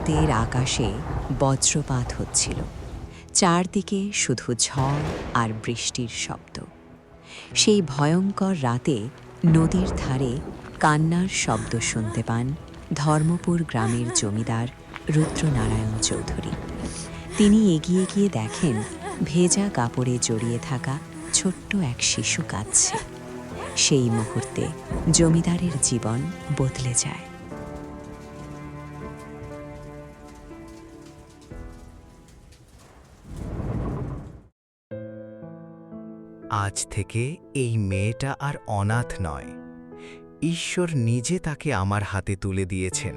রাতের আকাশে বজ্রপাত হচ্ছিল, চারদিকে শুধু ঝড় আর বৃষ্টির শব্দ। সেই ভয়ঙ্কর রাতে নদীর ধারে কান্নার শব্দ শুনতে পান ধর্মপুর গ্রামের জমিদার রুদ্রনারায়ণ চৌধুরী। তিনি এগিয়ে গিয়ে দেখেন ভেজা কাপড়ে জড়িয়ে থাকা ছোট্ট এক শিশু কাঁদছে। সেই মুহূর্তে জমিদারের জীবন বদলে যায়। আজ থেকে এই মেয়েটা আর অনাথ নয়, ঈশ্বর নিজে তাকে আমার হাতে তুলে দিয়েছেন।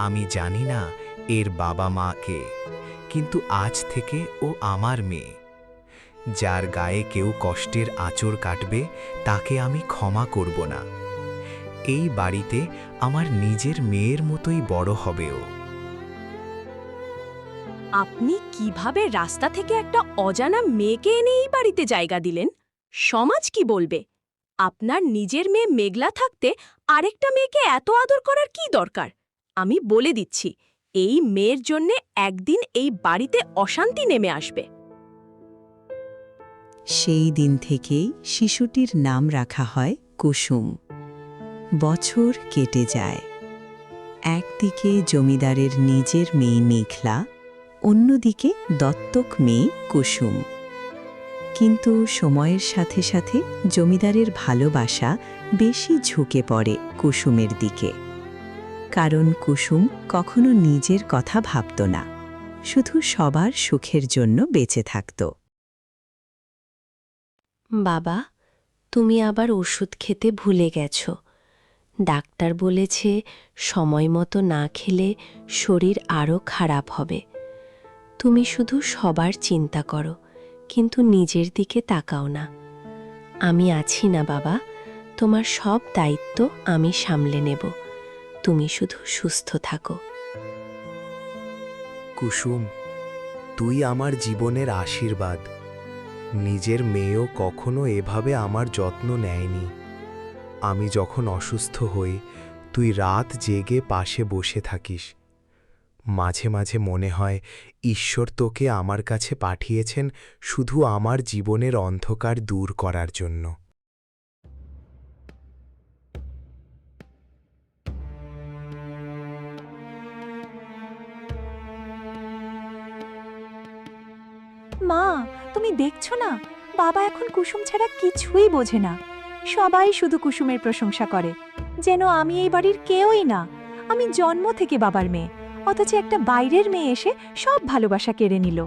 আমি জানি না এর বাবা মা কে, কিন্তু আজ থেকে ও আমার মেয়ে। যার গায়ে কেউ কষ্টের আঁচড় কাটবে তাকে আমি ক্ষমা করব না। এই বাড়িতে আমার নিজের মেয়ের মতোই বড় হবে ও। আপনি কিভাবে রাস্তা থেকে একটা অজানা মেয়েকে এনে এই বাড়িতে জায়গা দিলেন? সমাজ কি বলবে? আপনার নিজের মেয়ে মেঘলা থাকতে আরেকটা মেয়েকে এত আদর করার কি দরকার? আমি বলে দিচ্ছি, এই মেয়ের জন্যে একদিন এই বাড়িতে অশান্তি নেমে আসবে। সেই দিন থেকেই শিশুটির নাম রাখা হয় কুসুম। বছর কেটে যায়। একদিকে জমিদারের নিজের মেয়ে মেঘলা, অন্যদিকে দত্তক মেয়ে কুসুম। কিন্তু সময়ের সাথে সাথে জমিদারের ভালোবাসা বেশি ঝুঁকে পড়ে কুসুমের দিকে। কারণ কুসুম কখনো নিজের কথা ভাবত না, শুধু সবার সুখের জন্য বেঁচে থাকত। বাবা, তুমি আবার ওষুধ খেতে ভুলে গেছ। ডাক্তার বলেছে সময় মতো না খেলে শরীর আরও খারাপ হবে। তুমি শুধু সবার চিন্তা করো, কিন্তু নিজের দিকে তাকাও না। আমি আছি না বাবা, তোমার সব দায়িত্ব আমি সামলে নেব। তুমি শুধু সুস্থ থাকো। কুসুম, তুই আমার জীবনের আশীর্বাদ। নিজের মেয়েও কখনো এভাবে আমার যত্ন নেয়নি। আমি যখন অসুস্থ হই, তুই রাত জেগে পাশে বসে থাকিস। মাঝে মাঝে মনে হয় ঈশ্বর তোকে আমার কাছে পাঠিয়েছেন শুধু আমার জীবনের অন্ধকার দূর করার জন্য। মা, তুমি দেখছো না, বাবা এখন কুসুম ছাড়া কিছুই বোঝে না। সবাই শুধু কুসুমের প্রশংসা করে, যেন আমি এই বাড়ির কেউই না। আমি জন্ম থেকে বাবার মেয়ে, অথচ একটা বাইরের মেয়ে এসে সব ভালোবাসা কেড়ে নিল।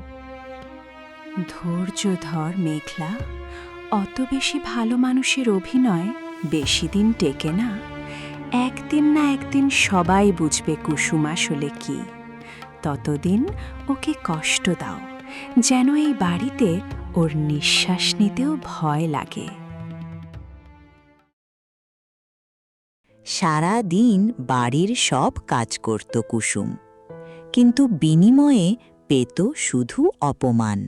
ধৈর্য ধর মেঘলা, অত বেশি ভালো মানুষের অভিনয় বেশি দিন টেকে না। একদিন না একদিন সবাই বুঝবে কুসুম আসলে কি। ততদিন ওকে কষ্ট দাও, যেন এই বাড়িতে ওর নিঃশ্বাস নিতেও ভয় লাগে। সারা দিন বাড়ির সব কাজ করত কুসুম, কিন্তু বিনিময়ে পেত শুধু অপমান।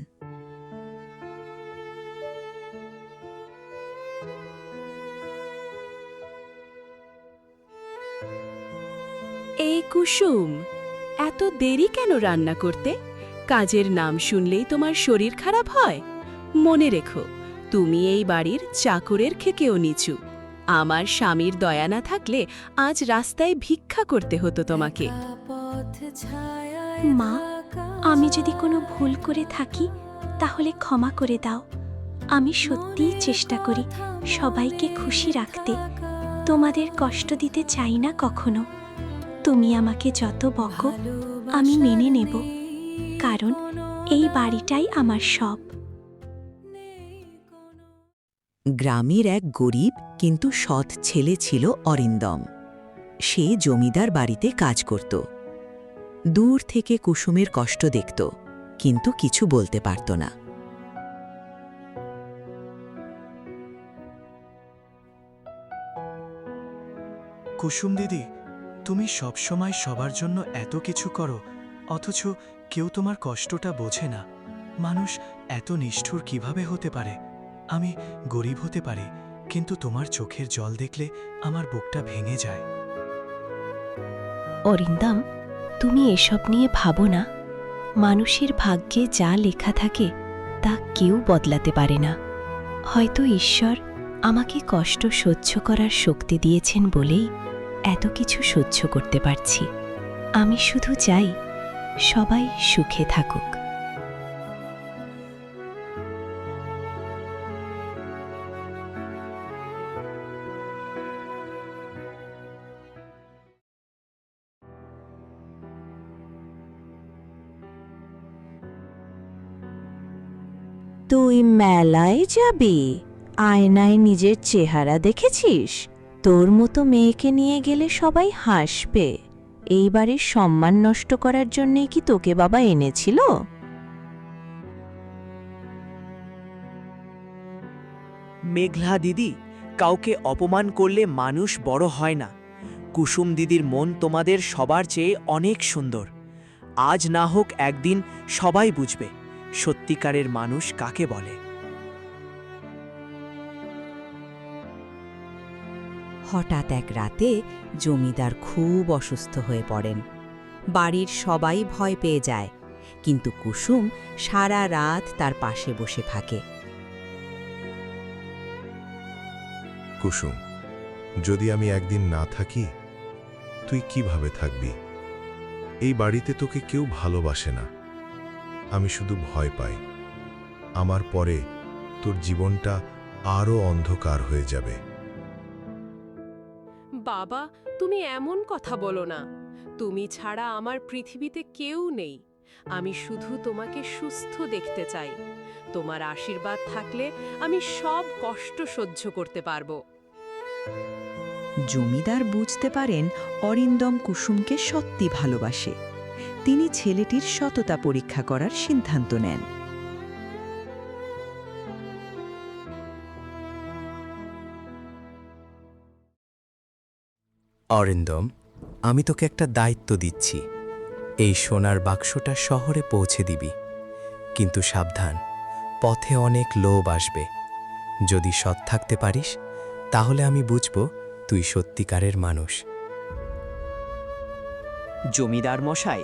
এই কুসুম, এত দেরি কেন রান্না করতে? কাজের নাম শুনলেই তোমার শরীর খারাপ হয়? মনে রেখো, তুমি এই বাড়ির চাকরের থেকেও নিচু। আমার স্বামীর দয়া না থাকলে আজ রাস্তায় ভিক্ষা করতে হতো তোমাকে। মা, আমি যদি কোনো ভুল করে থাকি তাহলে ক্ষমা করে দাও। আমি সত্যিই চেষ্টা করি সবাইকে খুশি রাখতে। তোমাদের কষ্ট দিতে চাই না কখনো। তুমি আমাকে যত বকো আমি মেনে নেব, কারণ এই বাড়িটাই আমার সব। গ্রামের এক গরিব কিন্তু সৎ ছেলে ছিল অরিন্দম। সে জমিদার বাড়িতে কাজ করত। দূর থেকে কুসুমের কষ্ট দেখত, কিন্তু কিছু বলতে পারত না। কুসুম দিদি, তুমি সবসময় সবার জন্য এত কিছু করো, অথচ কেউ তোমার কষ্টটা বোঝে না। মানুষ এত নিষ্ঠুর কিভাবে হতে পারে? আমি গরিব হতে পারি, কিন্তু তোমার চোখের জল দেখলে আমার বুকটা ভেঙে যায়। অরিন্দম, তুমি এসব নিয়ে ভাবো না। মানুষের ভাগ্যে যা লেখা থাকে তা কেউ বদলাতে পারে না। হয়তো ঈশ্বর আমাকে কষ্ট সহ্য করার শক্তি দিয়েছেন বলেই এত কিছু সহ্য করতে পারছি। আমি শুধু চাই সবাই সুখে থাকুক। তুই মেলায় যাবি? আয়নায় নিজের চেহারা দেখেছিস? তোর মতো মেয়েকে নিয়ে গেলে সবাই হাসবে। এইবারে সম্মান নষ্ট করার জন্যই কি তোকে বাবা এনেছিল? মেঘলা দিদি, কাউকে অপমান করলে মানুষ বড় হয় না। কুসুম দিদির মন তোমাদের সবার চেয়ে অনেক সুন্দর। আজ না হোক একদিন সবাই বুঝবে সত্যিকারের মানুষ কাকে বলে। হঠাৎ এক রাতে জমিদার খুব অসুস্থ হয়ে পড়েন। বাড়ির সবাই ভয় পেয়ে যায়, কিন্তু কুসুম সারা রাত তার পাশে বসে থাকে। কুসুম, যদি আমি একদিন না থাকি, তুই কিভাবে থাকবি? এই বাড়িতে তোকে কেউ ভালোবাসে না। আমি শুধু ভয় পাই আমার পরে তোর জীবনটা আরও অন্ধকার হয়ে যাবে। বাবা, তুমি এমন কথা বলো না। তুমি ছাড়া আমার পৃথিবীতে কেউ নেই। আমি শুধু তোমাকে সুস্থ দেখতে চাই। তোমার আশীর্বাদ থাকলে আমি সব কষ্ট সহ্য করতে পারবো। জমিদার বুঝতে পারেন অরিন্দম কুসুমকে সত্যি ভালোবাসে। তিনি ছেলেটির সততা পরীক্ষা করার সিদ্ধান্ত নেন। অরিন্দম, আমি তোকে একটা দায়িত্ব দিচ্ছি। এই সোনার বাক্সটা শহরে পৌঁছে দিবি, কিন্তু সাবধান, পথে অনেক লোভ আসবে। যদি সৎ থাকতে পারিস, তাহলে আমি বুঝব তুই সত্যিকারের মানুষ। জমিদার মশাই,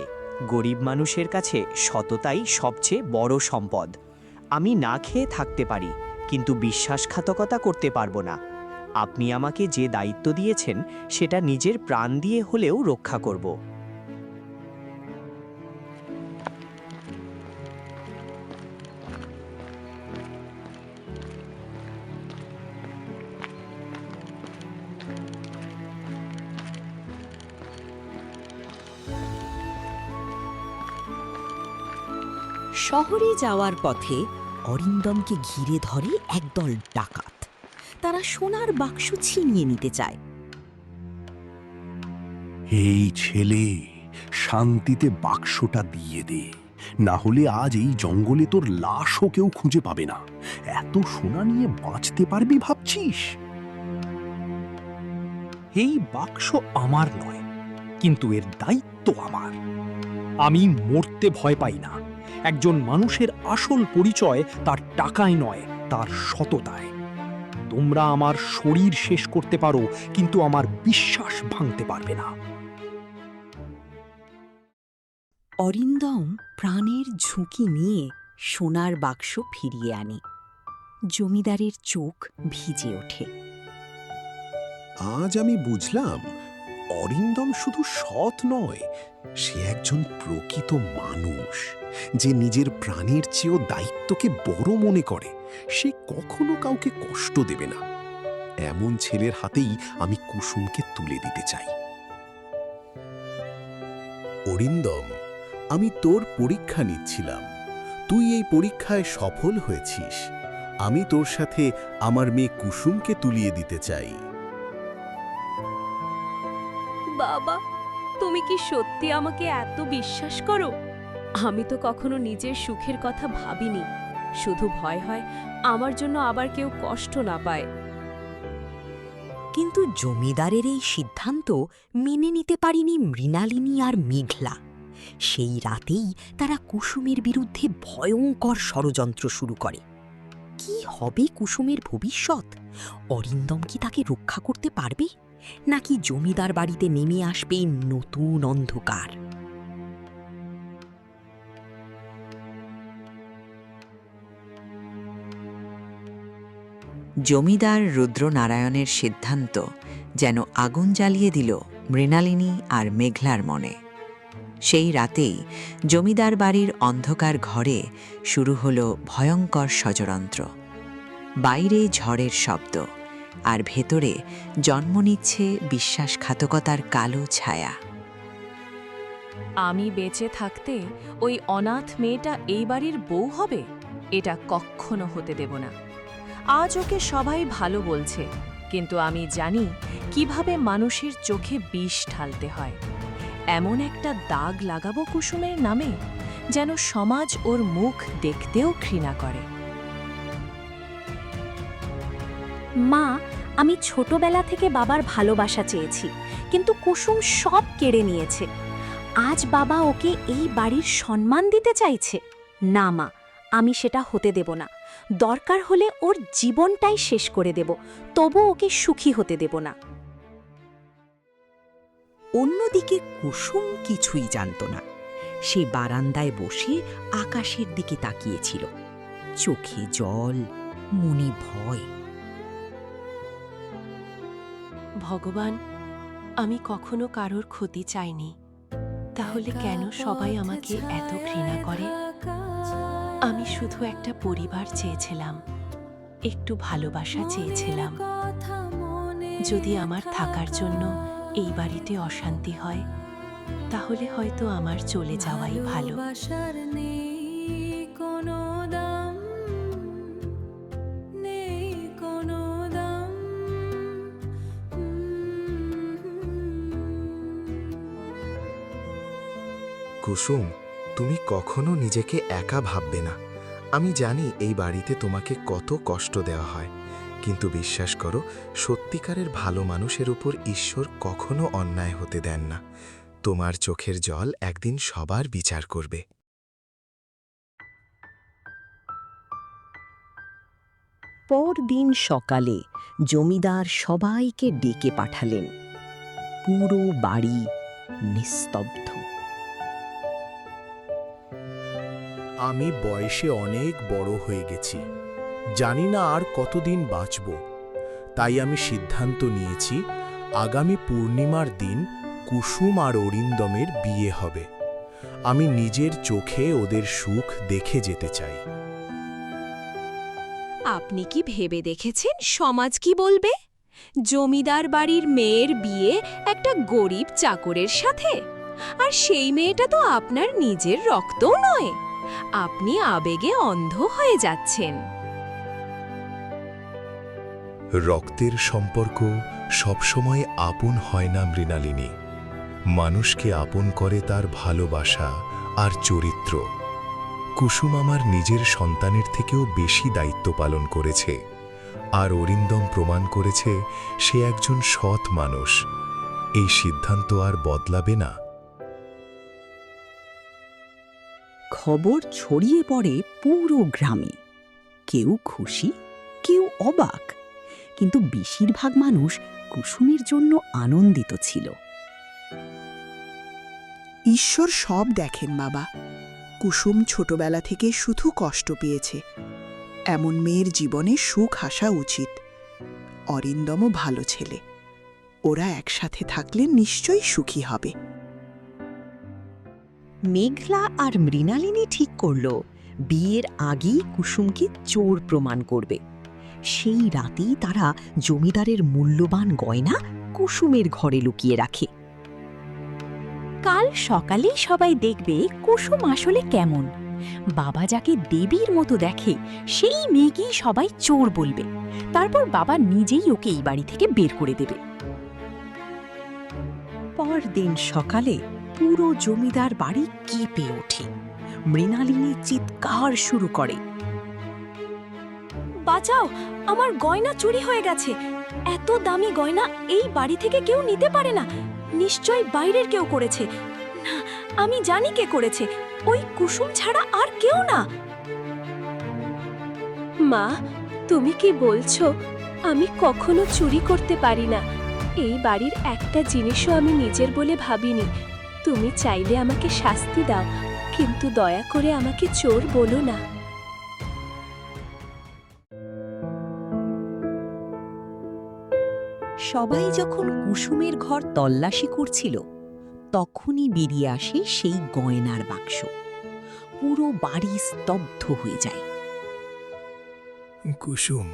গরিব মানুষের কাছে সততাই সবচেয়ে বড় সম্পদ। আমি না খেয়ে থাকতে পারি, কিন্তু বিশ্বাসঘাতকতা করতে পারবো না। আপনি আমাকে যে দায়িত্ব দিয়েছেন সেটা নিজের প্রাণ দিয়ে হলেও রক্ষা করব। শহরে যাওয়ার পথে অরিন্দমকে ঘিরে ধরে একদল ডাকাত। তারা সোনার বাক্স ছিনিয়ে নিতে চায়। এই ছেলে, শান্তিতে বাক্সটা দিয়ে দে, না হলে আজ এই জঙ্গলে তোর লাশও কেউ খুঁজে পাবে না। এত সোনা নিয়ে বাঁচতে পারবি ভাবছিস? এই বাক্স আমার নয়, কিন্তু এর দায়িত্ব আমার। আমি মরতে ভয় পাই না। একজন মানুষের আসল পরিচয় তার টাকায় নয়, তার সততায়। তোমরা আমার শরীর শেষ করতে পারো, কিন্তু আমার বিশ্বাস ভাঙতে পারবে না। অরিন্দম প্রাণের ঝুঁকি নিয়ে সোনার বাক্স ফিরিয়ে আনে। জমিদারের চোখ ভিজে ওঠে। আজ আমি বুঝলাম, অরিন্দম শুধু সৎ নয়, সে একজন প্রকৃত মানুষ, যে নিজের প্রাণের চেয়েও দায়িত্বকে বড় মনে করে। সে কখনো কাউকে কষ্ট দেবে না। এমন ছেলের হাতেই আমি কুসুমকে তুলে দিতে চাই। অরিন্দম, আমি তোর পরীক্ষা নিচ্ছিলাম। তুই এই পরীক্ষায় সফল হয়েছিস। আমি তোর সাথে আমার মেয়ে কুসুমকে তুলিয়ে দিতে চাই। বাবা, তুমি কি সত্যি আমাকে এত বিশ্বাস করো? আমি তো কখনো নিজের সুখের কথা ভাবিনি। শুধু ভয় হয় আমার জন্য আবার কেউ কষ্ট না পায়। কিন্তু জমিদারের এই সিদ্ধান্ত মেনে নিতে পারিনি মৃণালিনী আর মেঘলা। সেই রাতেই তারা কুসুমের বিরুদ্ধে ভয়ঙ্কর ষড়যন্ত্র শুরু করে। কি হবে কুসুমের ভবিষ্যৎ? অরিন্দম কি তাকে রক্ষা করতে পারবে, নাকি জমিদার বাড়িতে নেমে আসবে নতুন অন্ধকার? জমিদার রুদ্রনারায়ণের সিদ্ধান্ত যেন আগুন জ্বালিয়ে দিল মৃণালিনী আর মেঘলার মনে। সেই রাতেই জমিদার বাড়ির অন্ধকার ঘরে শুরু হল ভয়ঙ্কর ষড়যন্ত্র। বাইরে ঝড়ের শব্দ, আর ভেতরে জন্ম নিচ্ছে বিশ্বাসঘাতকতার কালো ছায়া। আমি বেঁচে থাকতে ওই অনাথ মেয়েটা এই বাড়ির বউ হবে, এটা কখনো হতে দেব না। আজ ওকে সবাই ভালো বলছে, কিন্তু আমি জানি কিভাবে মানুষের চোখে বিষ ঢালতে হয়। এমন একটা দাগ লাগাবো কুসুমের নামে, যেন সমাজ ওর মুখ দেখতেও ঘৃণা করে। মা, আমি ছোটবেলা থেকে বাবার ভালোবাসা চেয়েছি, কিন্তু কুসুম সব কেড়ে নিয়েছে। আজ বাবা ওকে এই বাড়ির সম্মান দিতে চাইছে। না মা, আমি সেটা হতে দেব না। দরকার হলে ওর জীবনটাই শেষ করে দেব, তবু ওকে সুখী হতে দেব না। অন্যদিকে কুসুম কিছুই জানত না। সে বারান্দায় বসে আকাশের দিকে তাকিয়েছিল, চোখে জল, মনে ভয়। ভগবান, আমি কখনো কারোর ক্ষতি চাইনি, তাহলে কেন সবাই আমাকে এত ঘৃণা করে? আমি শুধু একটা পরিবার চেয়েছিলাম, একটু ভালোবাসা চেয়েছিলাম। যদি আমার থাকার জন্য এই বাড়িতে অশান্তি হয়, তাহলে হয়তো আমার চলে যাওয়াই ভালো। কুসুম, তুমি কখনো নিজেকে একা ভাববে না। আমি জানি এই বাড়িতে তোমাকে কত কষ্ট দেওয়া হয়, কিন্তু বিশ্বাস করো, সত্যিকারের ভালো মানুষের উপর ঈশ্বর কখনো অন্যায় হতে দেন না। তোমার চোখের জল একদিন সবার বিচার করবে। পরদিন সকালে জমিদার সবাইকে ডেকে পাঠালেন। পুরো বাড়ি নিস্তব্ধ। আমি বয়সে অনেক বড় হয়ে গেছি, জানি না আর কতদিন বাঁচব। তাই আমি সিদ্ধান্ত নিয়েছি, আগামী পূর্ণিমার দিন কুসুম আর অরিন্দমের বিয়ে হবে। আমি নিজের চোখে ওদের সুখ দেখে যেতে চাই। আপনি কি ভেবে দেখেছেন সমাজ কি বলবে? জমিদার বাড়ির মেয়ের বিয়ে একটা গরিব চাকরের সাথে, আর সেই মেয়েটা তো আপনার নিজের রক্তও নয়। আপনি আবেগে অন্ধ হয়ে যাচ্ছেন। রক্তের সম্পর্ক সবসময় আপন হয় না মৃণালিনী। মানুষকে আপন করে তার ভালোবাসা আর চরিত্র। কুসুম আমার নিজের সন্তানের থেকেও বেশি দায়িত্ব পালন করেছে, আর অরিন্দম প্রমাণ করেছে সে একজন সৎ মানুষ। এই সিদ্ধান্ত আর বদলাবে না। খবর ছড়িয়ে পড়ে পুরো গ্রামে। কেউ খুশি, কেউ অবাক, কিন্তু বেশিরভাগ মানুষ কুসুমের জন্য আনন্দিত ছিল। ঈশ্বর সব দেখেন বাবা। কুসুম ছোটবেলা থেকে শুধু কষ্ট পেয়েছে। এমন মেয়ের জীবনে সুখ আসা উচিত। অরিন্দমও ভালো ছেলে, ওরা একসাথে থাকলে নিশ্চয়ই সুখী হবে। মেঘলা আর মৃণালিনী ঠিক করল বিয়ের আগেই কুসুমকে চোর প্রমাণ করবে। সেই রাতেই তারা জমিদারের মূল্যবান গয়না কুসুমের ঘরে লুকিয়ে রাখে। কাল সকালেই সবাই দেখবে কুসুম আসলে কেমন। বাবা যাকে দেবীর মতো দেখে, সেই মেয়েকেই সবাই চোর বলবে। তারপর বাবা নিজেই ওকে এই বাড়ি থেকে বের করে দেবে। পরদিন সকালে পুরো জমিদার বাড়ি কেঁপে ওঠে। মৃণালিনী চিৎকার শুরু করে, বাঁচাও, আমার গয়না চুরি হয়ে গেছে। এত দামি গয়না এই বাড়ি থেকে কেউ নিতে পারে না। নিশ্চয়ই বাইরের কেউ করেছে। না, আমি জানি কে করেছে। ওই কুসুম ছাড়া আর কেউ না। মা, তুমি কি বলছো? আমি কখনো চুরি করতে পারি না। এই বাড়ির একটা জিনিসও আমি নিজের বলে ভাবিনি। তুমি চাইলে আমাকে শাস্তি দাও, কিন্তু দয়া করে আমাকে চোর বলো না। সবাই যখন কুসুমের ঘর তল্লাশি করছিল তখনই বেরিয়ে আসে সেই গয়নার বাক্স। পুরো বাড়ি স্তব্ধ হয়ে যায়। কুসুম,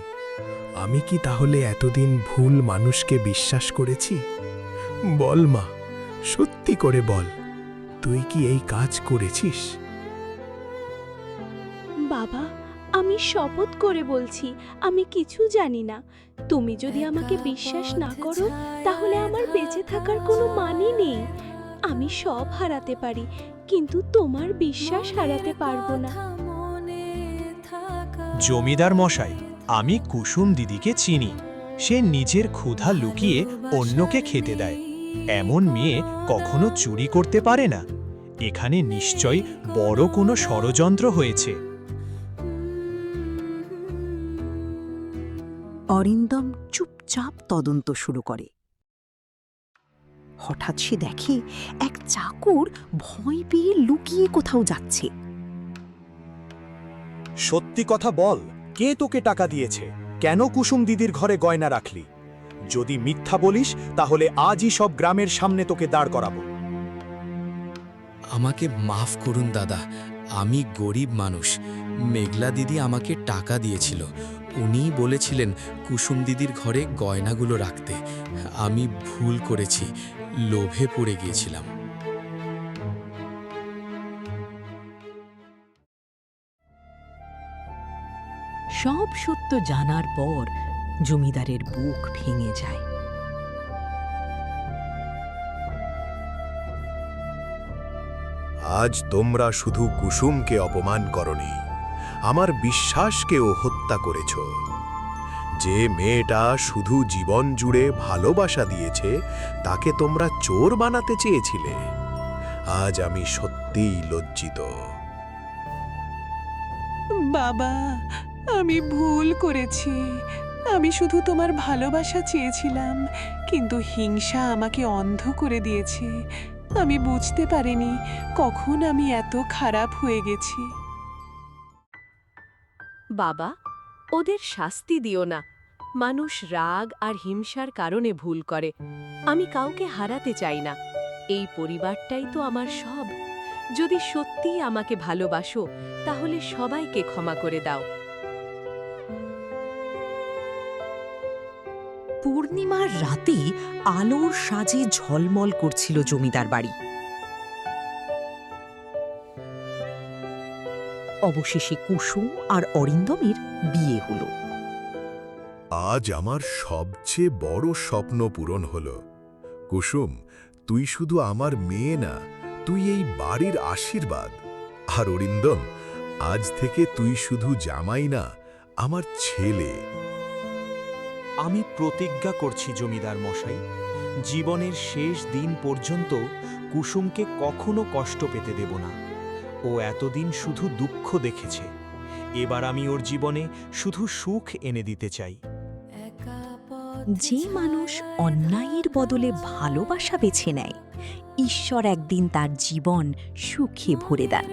আমি কি তাহলে এতদিন ভুল মানুষকে বিশ্বাস করেছি? বল মা, সত্যি করে বল, তুই কি এই কাজ করেছিস? বাবা, আমি শপথ করে বলছি আমি কিছু জানি না। তুমি যদি আমাকে বিশ্বাস না করো তাহলে আমার বেঁচে থাকার কোনো মানে নেই। আমি সব হারাতে পারি, কিন্তু তোমার বিশ্বাস হারাতে পারবো না। জমিদার মশাই, আমি কুসুম দিদিকে চিনি। সে নিজের ক্ষুধা লুকিয়ে অন্যকে খেতে দেয়। এমন মেয়ে কখনো চুরি করতে পারে না। এখানে নিশ্চয়ই বড় কোনো ষড়যন্ত্র হয়েছে। অরিন্দম চুপচাপ তদন্ত শুরু করে। হঠাৎ সে দেখে এক চাকর ভয় পেয়ে লুকিয়ে কোথাও যাচ্ছে। সত্যি কথা বল, কে তোকে টাকা দিয়েছে? কেন কুসুম দিদির ঘরে গয়না রাখলি? যদি মিথ্যা বলিস তাহলে আজই সব গ্রামের সামনে তোকে দাঁড় করাবো। আমাকে মাফ করুন দাদা, আমি গরিব মানুষ। মেঘলা দিদি আমাকে টাকা দিয়েছিল। উনিই বলেছিলেন কুসুম দিদির ঘরে গয়নাগুলো রাখতে। আমি ভুল করেছি, লোভে পড়ে গিয়েছিলাম। সব সত্য জানার পর জমিদারের বুক ভেঙে যায়। আজ তোমরা শুধু কুসুমকে অপমান করনি, আমার বিশ্বাসকেও হত্যা করেছ। যে মেয়েটা শুধু জীবন জুড়ে ভালোবাসা দিয়েছে তাকে তোমরা চোর বানাতে চেয়েছিলে। আজ আমি সত্যিই লজ্জিত। বাবা, আমি ভুল করেছি। আমি শুধু তোমার ভালোবাসা চেয়েছিলাম, কিন্তু হিংসা আমাকে অন্ধ করে দিয়েছে। আমি বুঝতে পারিনি কখন আমি এত খারাপ হয়ে গেছি। বাবা, ওদের শাস্তি দিও না। মানুষ রাগ আর হিংসার কারণে ভুল করে। আমি কাউকে হারাতে চাই না। এই পরিবারটাই তো আমার সব। যদি সত্যিই আমাকে ভালোবাসো তাহলে সবাইকে ক্ষমা করে দাও। পূর্ণিমার রাতে আলোর সাজে ঝলমল করছিল জমিদার বাড়ি। অবশেষে কুসুম আর অরিন্দমের বিয়ে হলো। আজ আমার সবচেয়ে বড় স্বপ্ন পূরণ হলো। কুসুম, তুই শুধু আমার মেয়ে না, তুই এই বাড়ির আশীর্বাদ। আর অরিন্দম, আজ থেকে তুই শুধু জামাই না, আমার ছেলে। আমি প্রতিজ্ঞা করছি জমিদার মশাই, জীবনের শেষ দিন পর্যন্ত কুসুমকে কখনো কষ্ট পেতে দেব না। ও এতদিন শুধু দুঃখ দেখেছে, এবার আমি ওর জীবনে শুধু সুখ এনে দিতে চাই। যে মানুষ অন্যায়ের বদলে ভালোবাসা বেছে নেয়, ঈশ্বর একদিন তার জীবন সুখে ভরে দেন।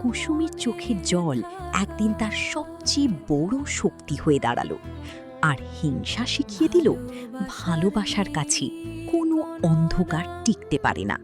কুসুমের চোখের জল একদিন তার সবচেয়ে বড় শক্তি হয়ে দাঁড়ালো, আর হিংসা শিখিয়ে দিল ভালোবাসার কাছে কোনো অন্ধকার টিকতে পারে না।